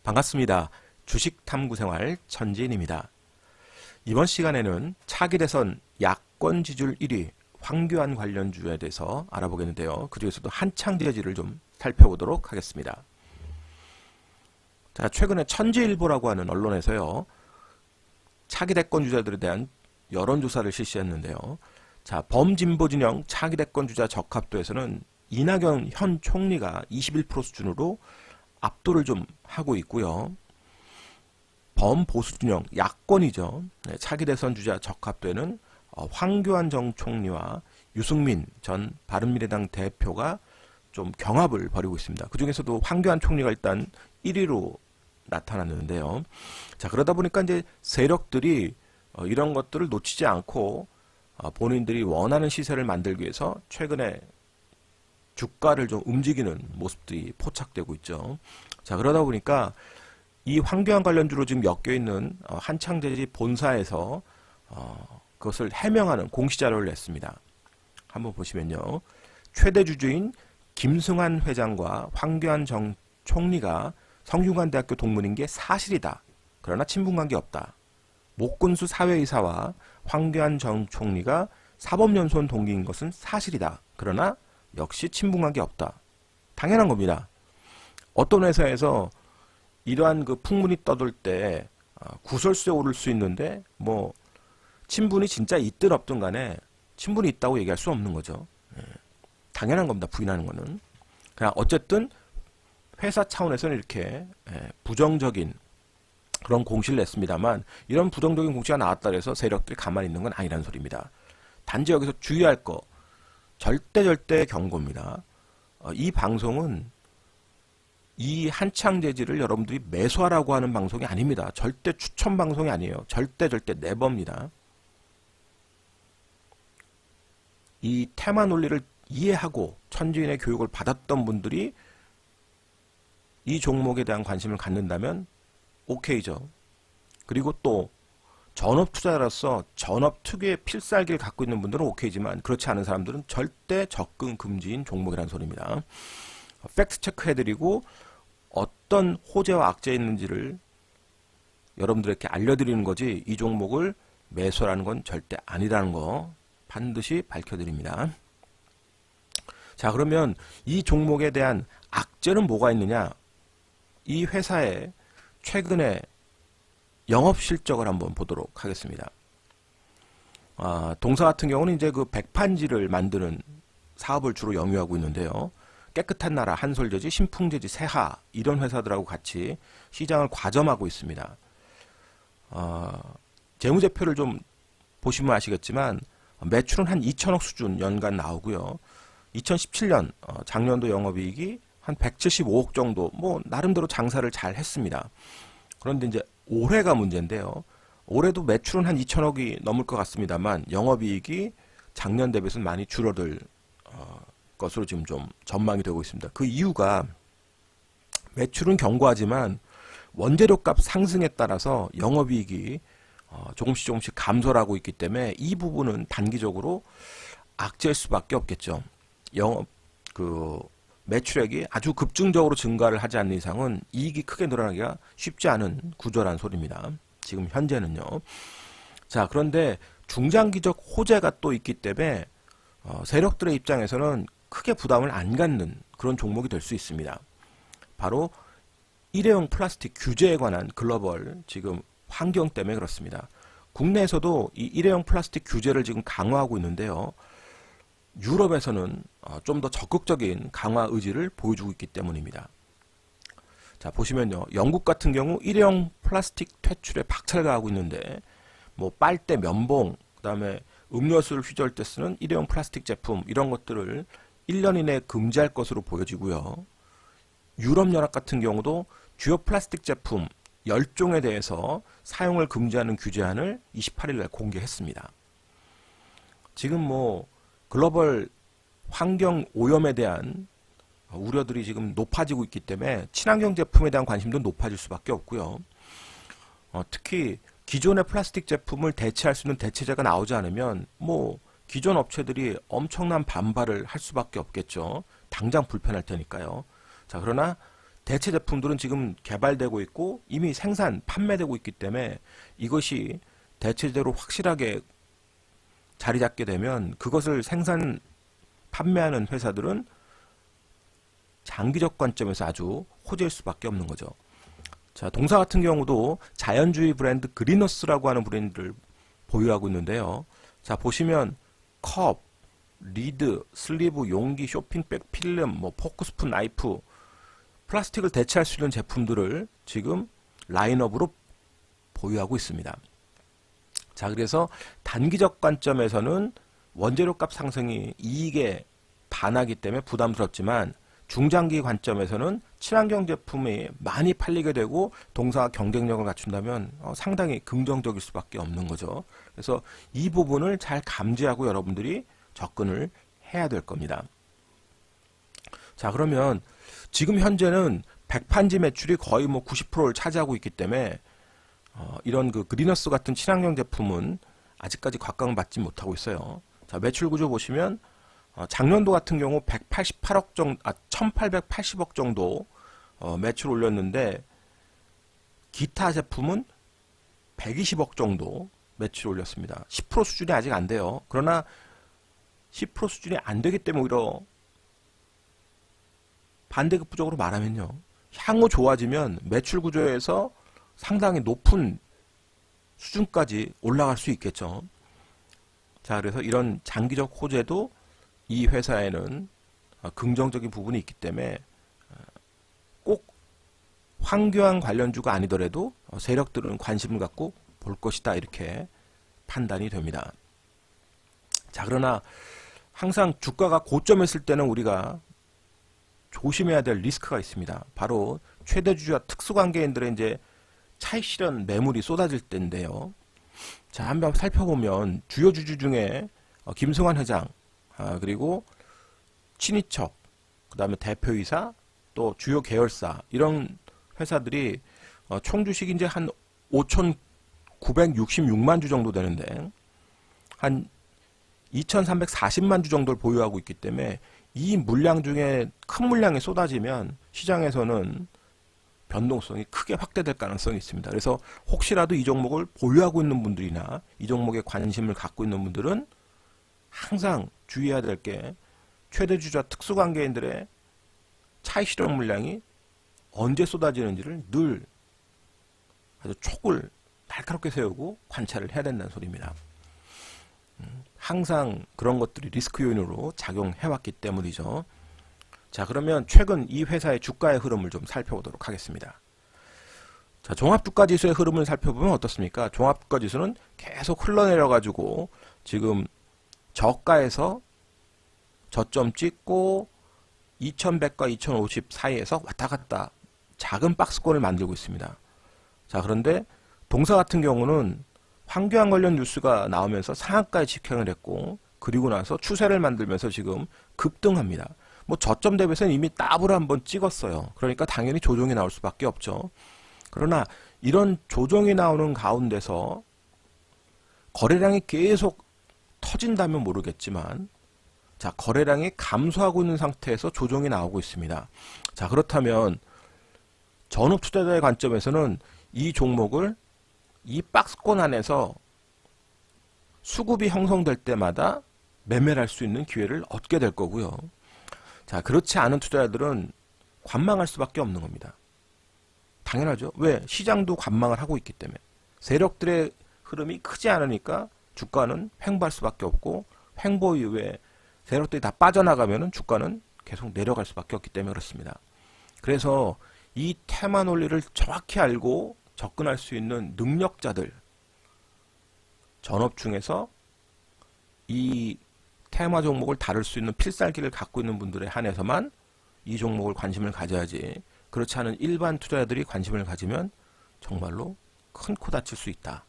반갑습니다. 주식탐구생활 천지인입니다. 이번 시간에는 차기 대선 야권 지지율 1위 황교안 관련주에 대해서 알아보겠는데요. 그 중에서도 한창재지를 좀 살펴보도록 하겠습니다. 자, 최근에 천지일보라고 하는 언론에서요, 차기 대권 주자들에 대한 여론조사를 실시했는데요. 자, 범진보 진영 차기 대권 주자 적합도에서는 이낙연 현 총리가 21% 수준으로 압도를 좀 하고 있고요. 범보수 진영 야권이죠. 차기 대선 주자 적합도에는 황교안 전 총리와 유승민 전 바른미래당 대표가 좀 경합을 벌이고 있습니다. 그 중에서도 황교안 총리가 일단 1위로 나타났는데요. 자, 그러다 보니까 이제 세력들이 이런 것들을 놓치지 않고 본인들이 원하는 시세를 만들기 위해서 최근에 주가를 좀 움직이는 모습들이 포착되고 있죠. 자, 그러다 보니까 이 황교안 관련주로 지금 엮여있는 한창재지 본사에서 그것을 해명하는 공시자료를 냈습니다. 한번 보시면요. 최대 주주인 김승환 회장과 황교안 전 총리가 성균관대학교 동문인 게 사실이다. 그러나 친분관계 없다. 목군수 사회이사와 황교안 전 총리가 사법연수원 동기인 것은 사실이다. 그러나 역시 친분관계 없다. 당연한 겁니다. 어떤 회사에서 이러한 그 풍문이 떠돌 때 구설수에 오를 수 있는데 뭐 친분이 진짜 있든 없든 간에 친분이 있다고 얘기할 수 없는 거죠. 당연한 겁니다. 부인하는 거는. 그냥 어쨌든 회사 차원에서는 이렇게 부정적인 그런 공시를 냈습니다만, 이런 부정적인 공시가 나왔다 해서 세력들이 가만히 있는 건 아니라는 소리입니다. 단지 여기서 주의할 거 절대 경고입니다. 이 방송은 이 한창재지를 여러분들이 매수하라고 하는 방송이 아닙니다. 절대 추천 방송이 아니에요. 절대 네버입니다. 이 테마 논리를 이해하고 천지인의 교육을 받았던 분들이 이 종목에 대한 관심을 갖는다면 오케이죠. 그리고 또 전업 투자자로서 전업 특유의 필살기를 갖고 있는 분들은 오케이지만 그렇지 않은 사람들은 절대 접근 금지인 종목이라는 소리입니다. 팩트 체크해드리고 어떤 호재와 악재가 있는지를 여러분들에게 알려드리는 거지, 이 종목을 매수라는 건 절대 아니라는 거 반드시 밝혀드립니다. 자, 그러면 이 종목에 대한 악재는 뭐가 있느냐? 이 회사의 최근에 영업 실적을 한번 보도록 하겠습니다. 동사 같은 경우는 이제 그 백판지를 만드는 사업을 주로 영위하고 있는데요. 깨끗한 나라, 한솔재지, 신풍재지, 세하 이런 회사들하고 같이 시장을 과점하고 있습니다. 재무제표를 좀 보시면 아시겠지만 매출은 한 2천억 수준 연간 나오고요. 2017년 작년도 영업이익이 한 175억 정도, 뭐 나름대로 장사를 잘 했습니다. 그런데 이제 올해가 문제인데요. 올해도 매출은 한 2천억이 넘을 것 같습니다만 영업이익이 작년 대비해서 많이 줄어들 것으로 지금 좀 전망이 되고 있습니다. 그 이유가 매출은 견고하지만 원재료값 상승에 따라서 영업이익이 조금씩 감소를 하고 있기 때문에 이 부분은 단기적으로 악재일 수밖에 없겠죠. 매출액이 아주 급증적으로 증가를 하지 않는 이상은 이익이 크게 늘어나기가 쉽지 않은 구조라는 소리입니다. 지금 현재는요. 자, 그런데 중장기적 호재가 또 있기 때문에 세력들의 입장에서는 크게 부담을 안 갖는 그런 종목이 될 수 있습니다. 바로 일회용 플라스틱 규제에 관한 글로벌 지금 환경 때문에 그렇습니다. 국내에서도 이 일회용 플라스틱 규제를 지금 강화하고 있는데요. 유럽에서는 좀 더 적극적인 강화 의지를 보여주고 있기 때문입니다. 자, 보시면요. 영국 같은 경우 일회용 플라스틱 퇴출에 박차를 가하고 있는데, 뭐 빨대, 면봉, 그 다음에 음료수를 휘저을 때 쓰는 일회용 플라스틱 제품 이런 것들을 1년 이내에 금지할 것으로 보여지고요. 유럽연합 같은 경우도 주요 플라스틱 제품 10종에 대해서 사용을 금지하는 규제안을 28일날 공개했습니다. 지금 뭐 글로벌 환경 오염에 대한 우려들이 지금 높아지고 있기 때문에 친환경 제품에 대한 관심도 높아질 수밖에 없고요. 특히 기존의 플라스틱 제품을 대체할 수 있는 대체제가 나오지 않으면 뭐 기존 업체들이 엄청난 반발을 할 수밖에 없겠죠. 당장 불편할 테니까요. 자, 그러나 대체 제품들은 지금 개발되고 있고 이미 생산, 판매되고 있기 때문에 이것이 대체제로 확실하게 자리 잡게 되면 그것을 생산, 판매하는 회사들은 장기적 관점에서 아주 호재일 수밖에 없는 거죠. 자, 동사 같은 경우도 자연주의 브랜드 그리너스라고 하는 브랜드를 보유하고 있는데요. 자, 보시면 컵, 리드, 슬리브, 용기, 쇼핑백, 필름, 뭐 포크, 스푼, 나이프, 플라스틱을 대체할 수 있는 제품들을 지금 라인업으로 보유하고 있습니다. 자, 그래서 단기적 관점에서는 원재료값 상승이 이익에 반하기 때문에 부담스럽지만 중장기 관점에서는 친환경 제품이 많이 팔리게 되고 동사가 경쟁력을 갖춘다면 상당히 긍정적일 수밖에 없는 거죠. 그래서 이 부분을 잘 감지하고 여러분들이 접근을 해야 될 겁니다. 자, 그러면 지금 현재는 백판지 매출이 거의 뭐 90%를 차지하고 있기 때문에 이런 그 그리너스 같은 친환경 제품은 아직까지 곽광을 받지 못하고 있어요. 자, 매출 구조 보시면 작년도 같은 경우 188억 정도, 1880억 정도 매출 올렸는데 기타 제품은 120억 정도 매출 올렸습니다. 10% 수준이 아직 안 돼요. 그러나 10% 수준이 안 되기 때문에 오히려 반대급부적으로 말하면요. 향후 좋아지면 매출 구조에서 상당히 높은 수준까지 올라갈 수 있겠죠. 자, 그래서 이런 장기적 호재도 이 회사에는 긍정적인 부분이 있기 때문에 꼭 황교안 관련주가 아니더라도 세력들은 관심을 갖고 볼 것이다, 이렇게 판단이 됩니다. 자, 그러나 항상 주가가 고점에 있을 때는 우리가 조심해야 될 리스크가 있습니다. 바로 최대주주와 특수관계인들의 이제 차익 실현 매물이 쏟아질 때인데요. 자, 한번 살펴보면 주요 주주 중에 김승환 회장, 그리고 친인척, 그 다음에 대표이사, 또 주요 계열사, 이런 회사들이 총 주식이 이제 한 5,966만 주 정도 되는데 한 2,340만 주 정도를 보유하고 있기 때문에 이 물량 중에 큰 물량이 쏟아지면 시장에서는 변동성이 크게 확대될 가능성이 있습니다. 그래서 혹시라도 이 종목을 보유하고 있는 분들이나 이 종목에 관심을 갖고 있는 분들은 항상 주의해야 될 게 최대주주와 특수관계인들의 차익 실현 물량이 언제 쏟아지는지를 늘 아주 촉을 날카롭게 세우고 관찰을 해야 된다는 소리입니다. 항상 그런 것들이 리스크 요인으로 작용해왔기 때문이죠. 자, 그러면 최근 이 회사의 주가의 흐름을 좀 살펴보도록 하겠습니다. 자, 종합주가지수의 흐름을 살펴보면 어떻습니까? 종합주가지수는 계속 흘러내려가지고 지금 저가에서 저점 찍고 2100과 2050 사이에서 왔다 갔다 작은 박스권을 만들고 있습니다. 자, 그런데 동사 같은 경우는 황교안 관련 뉴스가 나오면서 상한가에 직행을 했고 그리고 나서 추세를 만들면서 지금 급등합니다. 뭐 저점 대비해서는 이미 더블을 한번 찍었어요. 그러니까 당연히 조정이 나올 수밖에 없죠. 그러나 이런 조정이 나오는 가운데서 거래량이 계속 터진다면 모르겠지만 자, 거래량이 감소하고 있는 상태에서 조정이 나오고 있습니다. 자, 그렇다면 전업 투자자의 관점에서는 이 종목을 이 박스권 안에서 수급이 형성될 때마다 매매를 할 수 있는 기회를 얻게 될 거고요. 자, 그렇지 않은 투자자들은 관망할 수밖에 없는 겁니다. 당연하죠. 왜? 시장도 관망을 하고 있기 때문에. 세력들의 흐름이 크지 않으니까 주가는 횡보할 수밖에 없고 횡보 이후에 세력들이 다 빠져나가면 주가는 계속 내려갈 수밖에 없기 때문에 그렇습니다. 그래서 이 테마 논리를 정확히 알고 접근할 수 있는 능력자들, 전업 중에서 이 테마 종목을 다룰 수 있는 필살기를 갖고 있는 분들에 한해서만 이 종목을 관심을 가져야지, 그렇지 않은 일반 투자자들이 관심을 가지면 정말로 큰 코 다칠 수 있다,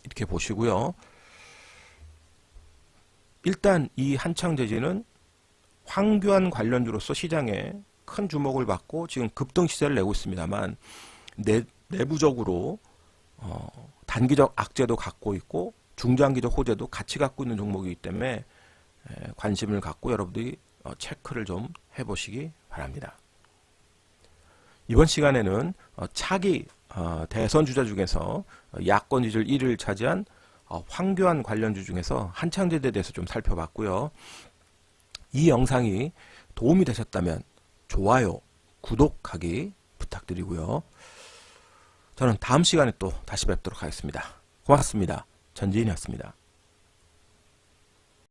이렇게 보시고요. 일단 이 한창재지는 황교안 관련주로서 시장에 큰 주목을 받고 지금 급등 시세를 내고 있습니다만 내부적으로 단기적 악재도 갖고 있고 중장기적 호재도 같이 갖고 있는 종목이기 때문에 관심을 갖고 여러분들이 체크를 좀 해보시기 바랍니다. 이번 시간에는 차기 대선 주자 중에서 야권 지지율 1위를 차지한 황교안 관련주 중에서 한창제대에 대해서 좀 살펴봤고요. 이 영상이 도움이 되셨다면 좋아요, 구독하기 부탁드리고요. 저는 다음 시간에 또 다시 뵙도록 하겠습니다. 고맙습니다. 전지인이었습니다.